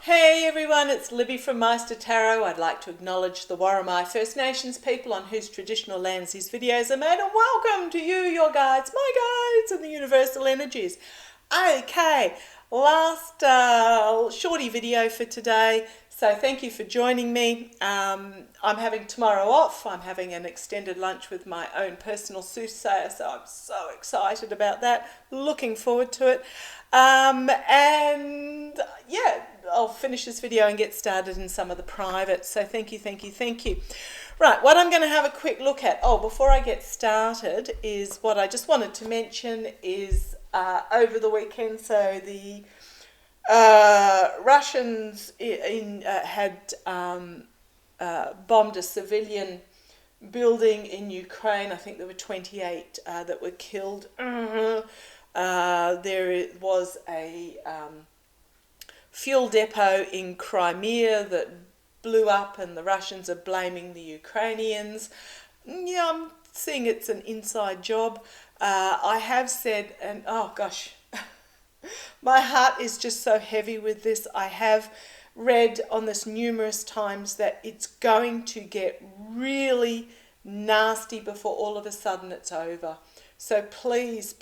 Hey everyone, it's Libby from Meister Tarot. I'd like to acknowledge the Warramai First Nations people on whose traditional lands these videos are made, and welcome to you, your guides, my guides, and the universal energies. Okay, last shorty video for today, so thank you for joining me. I'm having tomorrow off. I'm having an extended lunch with my own personal soothsayer, so I'm so excited about that, looking forward to it. And yeah, I'll finish this video and get started in some of the private. So thank you. Right, what I'm going to have a quick look at, before I get started, is what I just wanted to mention is over the weekend, so the Russians had bombed a civilian building in Ukraine. I think there were 28 that were killed. There was a fuel depot in Crimea that blew up, and the Russians are blaming the Ukrainians. Yeah, I'm seeing it's an inside job. I have said, and oh gosh, my heart is just so heavy with this. I have read on this numerous times that it's going to get really nasty before all of a sudden it's over. So please,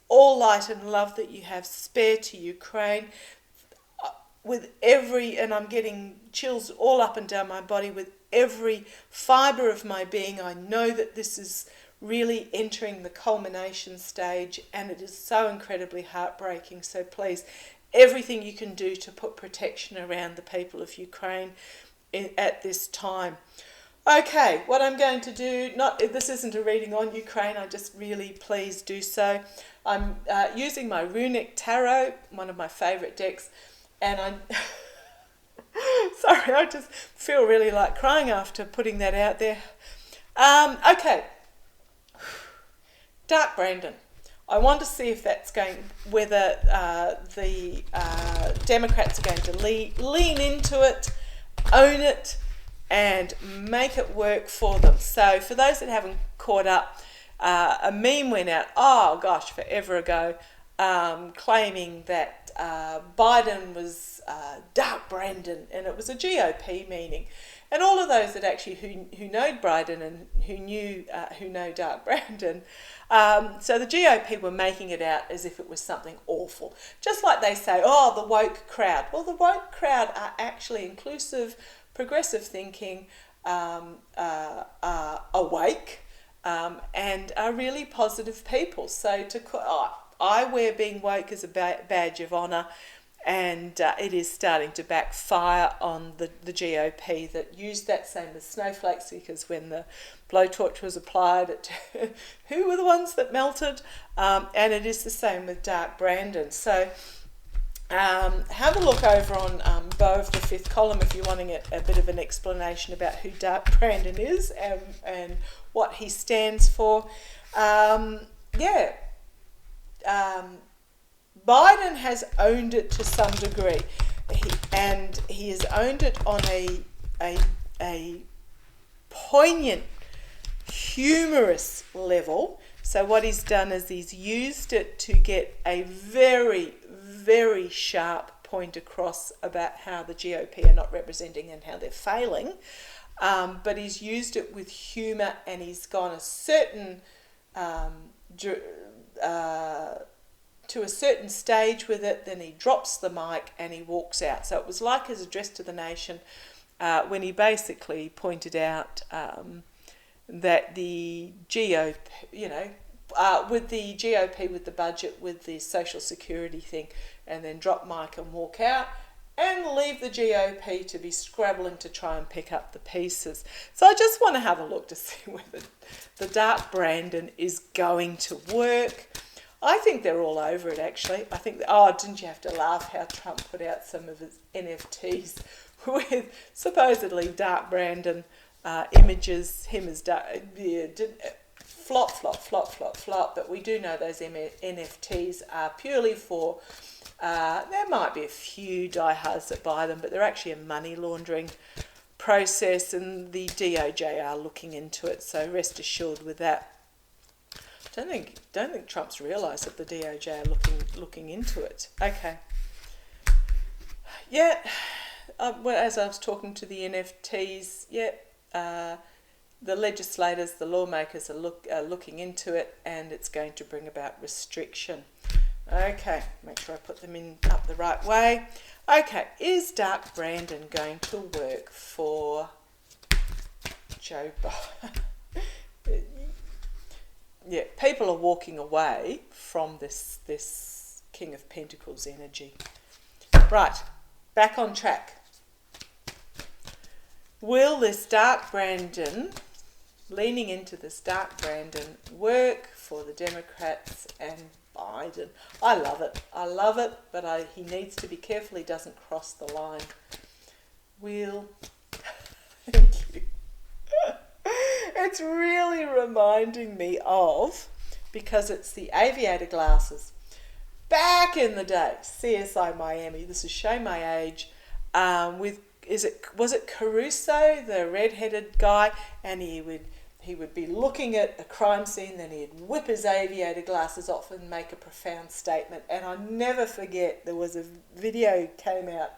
all light and love that you have, spare to Ukraine. With every, and I'm getting chills all up and down my body, with every fibre of my being, I know that this is really entering the culmination stage, and it is so incredibly heartbreaking. So please, everything you can do to put protection around the people of Ukraine at this time. Okay, what I'm going to do, this isn't a reading on Ukraine, I just really, please do so. I'm using my Runic Tarot, one of my favourite decks, and I'm sorry, I just feel really like crying after putting that out there. Okay, Dark Brandon. I want to see if that's whether the Democrats are going to lean into it, own it, and make it work for them. So for those that haven't caught up, a meme went out, forever ago, claiming that Biden was Dark Brandon, and it was a GOP meaning. And all of those that actually who know Biden and who know Dark Brandon, so the GOP were making it out as if it was something awful. Just like they say, the woke crowd. Well, the woke crowd are actually inclusive, progressive thinking, awake, and are really positive people. So I wear being woke as a badge of honour, and it is starting to backfire on the GOP that used that same as snowflakes, because when the blowtorch was applied, who were the ones that melted? And it is the same with Dark Brandon. So have a look over on Bow of the Fifth Column if you're wanting a bit of an explanation about who Dark Brandon is and what he stands for. Biden has owned it to some degree, he has owned it on a poignant, humorous level. So what he's done is he's used it to get a very, very sharp point across about how the GOP are not representing and how they're failing. But he's used it with humour, and he's gone to a certain stage with it, then he drops the mic and he walks out. So it was like his address to the nation when he basically pointed out that the GOP, with the GOP, with the budget, with the social security thing, and then drop mic and walk out and leave the GOP to be scrabbling to try and pick up the pieces. So I just want to have a look to see whether the Dark Brandon is going to work. I think they're all over it, actually. I think, didn't you have to laugh how Trump put out some of his NFTs with supposedly Dark Brandon images, him as dark, flop. But we do know those NFTs are purely for, there might be a few diehards that buy them, but they're actually a money laundering process, and the DOJ are looking into it, so rest assured with that. Don't think Trump's realised that the DOJ are looking into it. Okay. Yeah, well, as I was talking to the NFTs, the legislators, the lawmakers are looking into it, and it's going to bring about restriction. Okay, make sure I put them in up the right way. Okay, is Dark Brandon going to work for Joe Biden? Yeah, people are walking away from this King of Pentacles energy. Right, back on track. Will this Dark Brandon, leaning into this Dark Brandon, work for the Democrats and Biden? I love it, but he needs to be careful he doesn't cross the line. Thank you. It's really reminding me of, because it's the aviator glasses. Back in the day, CSI Miami, this is show my age, was it Caruso, the red-headed guy, and he would be looking at a crime scene, then he'd whip his aviator glasses off and make a profound statement. And I'll never forget, there was a video came out,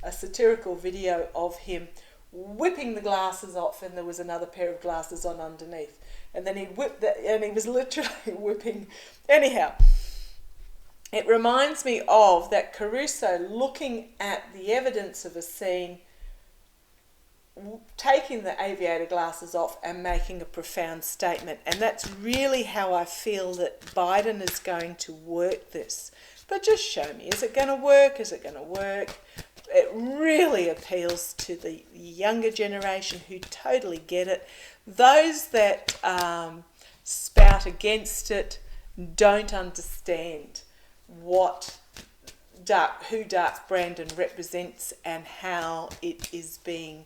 a satirical video of him whipping the glasses off, and there was another pair of glasses on underneath. And then he'd whip that, and he was literally whipping. Anyhow, it reminds me of that Caruso looking at the evidence of a scene, taking the aviator glasses off and making a profound statement. And that's really how I feel that Biden is going to work this. But just show me, is it going to work? Is it going to work? It really appeals to the younger generation who totally get it. Those that spout against it don't understand who Dark Brandon represents and how it is being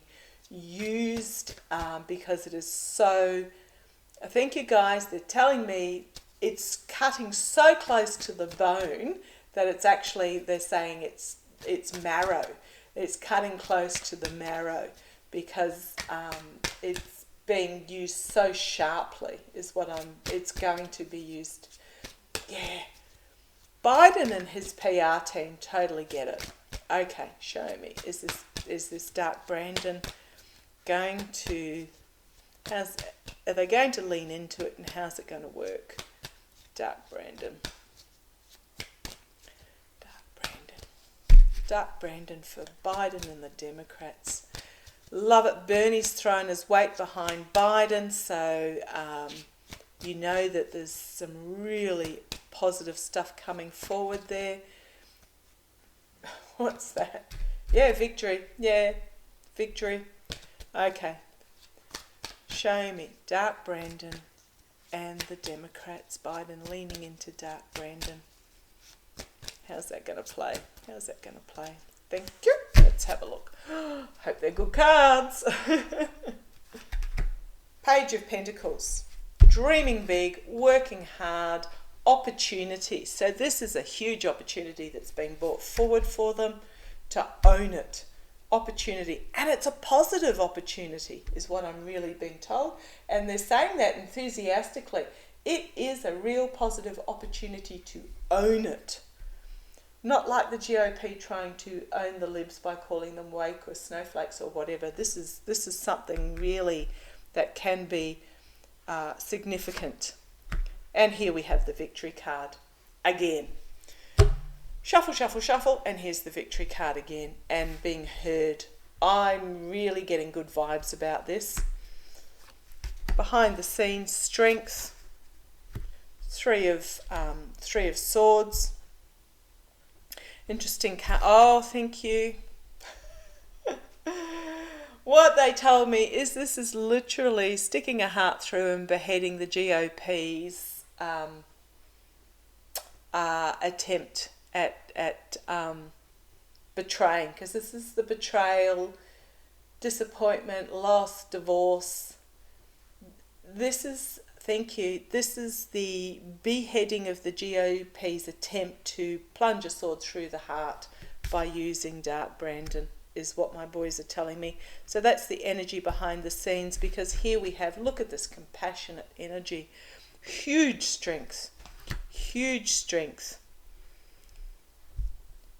used, because it is so, thank you guys, they're telling me it's cutting so close to the bone that it's actually, they're saying it's marrow. It's cutting close to the marrow because it's being used so sharply it's going to be used. Yeah. Biden and his PR team totally get it. Okay, show me. Is this Dark Brandon going to, are they going to lean into it, and how's it going to work? Dark Brandon. Dark Brandon for Biden and the Democrats. Love it. Bernie's thrown his weight behind Biden, so you know that there's some really positive stuff coming forward there. What's that? Yeah, victory. Yeah, victory. Okay. Show me Dark Brandon and the Democrats. Biden leaning into Dark Brandon. How's that going to play? Thank you. Let's have a look. Hope they're good cards. Page of Pentacles. Dreaming big, working hard, opportunity. So this is a huge opportunity that's been brought forward for them to own it. Opportunity. And it's a positive opportunity is what I'm really being told. And they're saying that enthusiastically. It is a real positive opportunity to own it. Not like the GOP trying to own the libs by calling them wake or snowflakes or whatever. This is something really that can be significant. And here we have the victory card again. Shuffle, shuffle, shuffle, and here's the victory card again. And being heard. I'm really getting good vibes about this. Behind the scenes, strength. Three of Swords. Interesting card. Oh, thank you. What they told me is this is literally sticking a heart through and beheading the GOP's attempt at betraying, because this is the betrayal, disappointment, loss, divorce. This is, thank you, this is the beheading of the GOP's attempt to plunge a sword through the heart by using Dark Brandon, is what my boys are telling me. So that's the energy behind the scenes, because here we have, look at this compassionate energy, huge strength,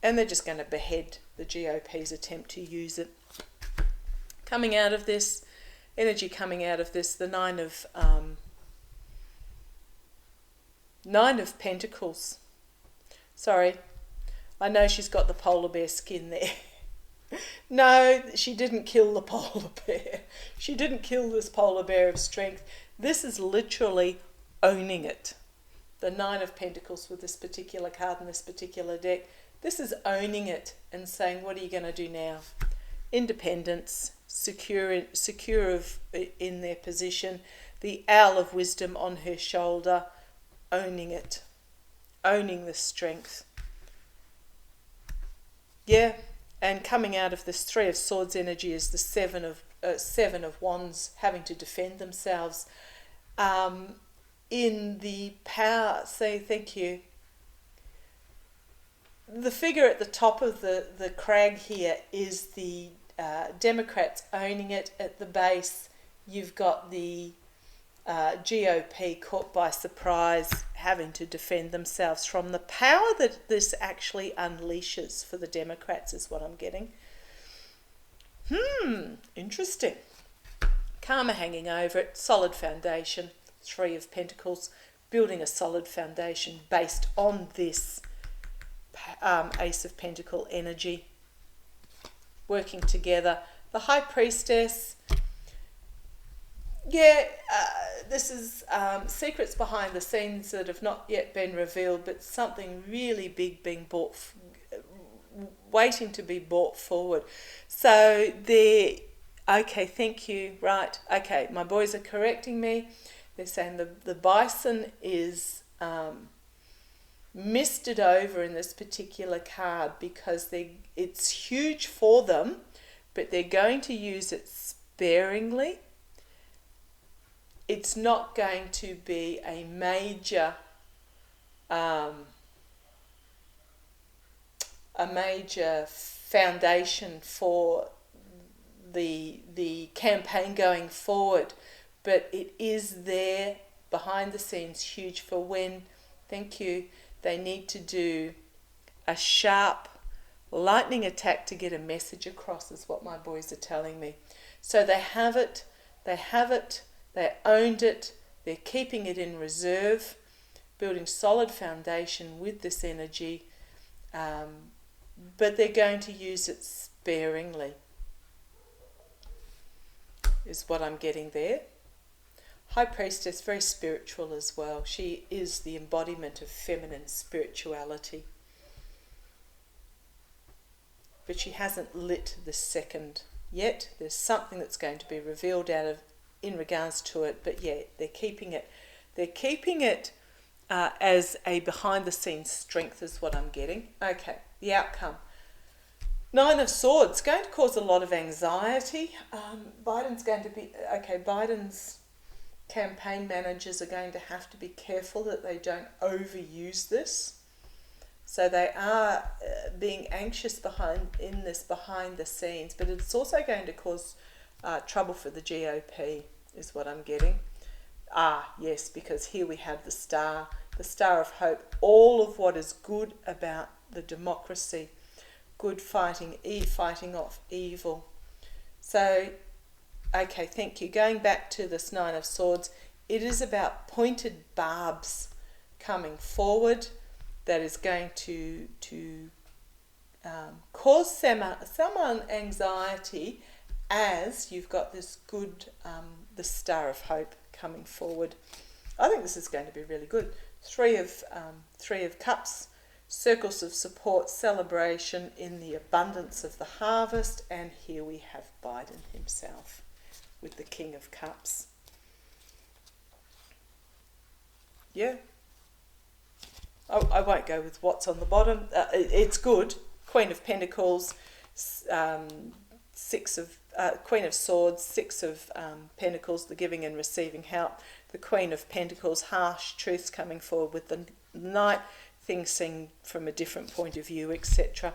and they're just going to behead the GOP's attempt to use it. Coming out of this, energy coming out of this, the Nine of Pentacles. Sorry, I know she's got the polar bear skin there. No, she didn't kill the polar bear. She didn't kill this polar bear of strength. This is literally owning it. The Nine of Pentacles with this particular card in this particular deck. This is owning it and saying, what are you going to do now? Independence, secure in their position. The Owl of Wisdom on her shoulder, owning it. Owning the strength. Yeah. And coming out of this Three of Swords energy is the Seven of Wands, having to defend themselves. In the power, say thank you. The figure at the top of the crag here is the Democrats owning it. At the base, you've got the GOP caught by surprise, having to defend themselves from the power that this actually unleashes for the Democrats, is what I'm getting. Interesting. Karma hanging over it, solid foundation, Three of Pentacles, building a solid foundation based on this Ace of Pentacle energy, working together. The High Priestess, this is secrets behind the scenes that have not yet been revealed, but something really big being waiting to be brought forward. So okay, thank you, right, okay, my boys are correcting me. They're saying the bison is misted over in this particular card because it's huge for them, but they're going to use it sparingly. It's not going to be a major foundation for the campaign going forward, but it is there behind the scenes, huge for when, thank you, they need to do a sharp lightning attack to get a message across, is what my boys are telling me. So they have it, they owned it, they're keeping it in reserve, building solid foundation with this energy, but they're going to use it sparingly, is what I'm getting there. High Priestess, very spiritual as well. She is the embodiment of feminine spirituality. But she hasn't lit the second yet. There's something that's going to be revealed in regards to it, but yeah, they're keeping it. They're keeping it as a behind-the-scenes strength, is what I'm getting. Okay, the outcome. Nine of Swords, going to cause a lot of anxiety. Biden's campaign managers are going to have to be careful that they don't overuse this. So they are being anxious behind the scenes, but it's also going to cause trouble for the GOP, is what I'm getting. Yes, because here we have the Star of Hope, all of what is good about the democracy, good fighting off evil. So, okay, thank you. Going back to this Nine of Swords, it is about pointed barbs coming forward that is going to cause some anxiety, as you've got this good, the Star of Hope coming forward. I think this is going to be really good. Three of Cups, circles of support, celebration in the abundance of the harvest, and here we have Biden himself with the King of Cups. Yeah. I won't go with what's on the bottom. It's good. Queen of Pentacles, Queen of Swords, Six of Pentacles, the giving and receiving help. The Queen of Pentacles, harsh truths coming forward with the Knight, things seen from a different point of view, etc.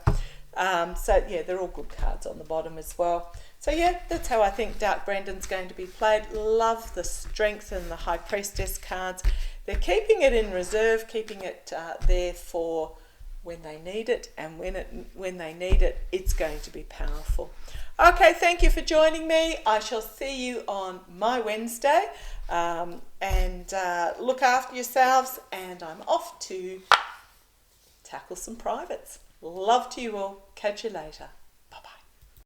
So yeah, they're all good cards on the bottom as well. So yeah, that's how I think Dark Brandon's going to be played. Love the strength and the High Priestess cards. They're keeping it in reserve, keeping it there for when they need it, and when they need it, it's going to be powerful. Okay, thank you for joining me. I shall see you on my Wednesday, and look after yourselves, and I'm off to tackle some privates. Love to you all. Catch you later.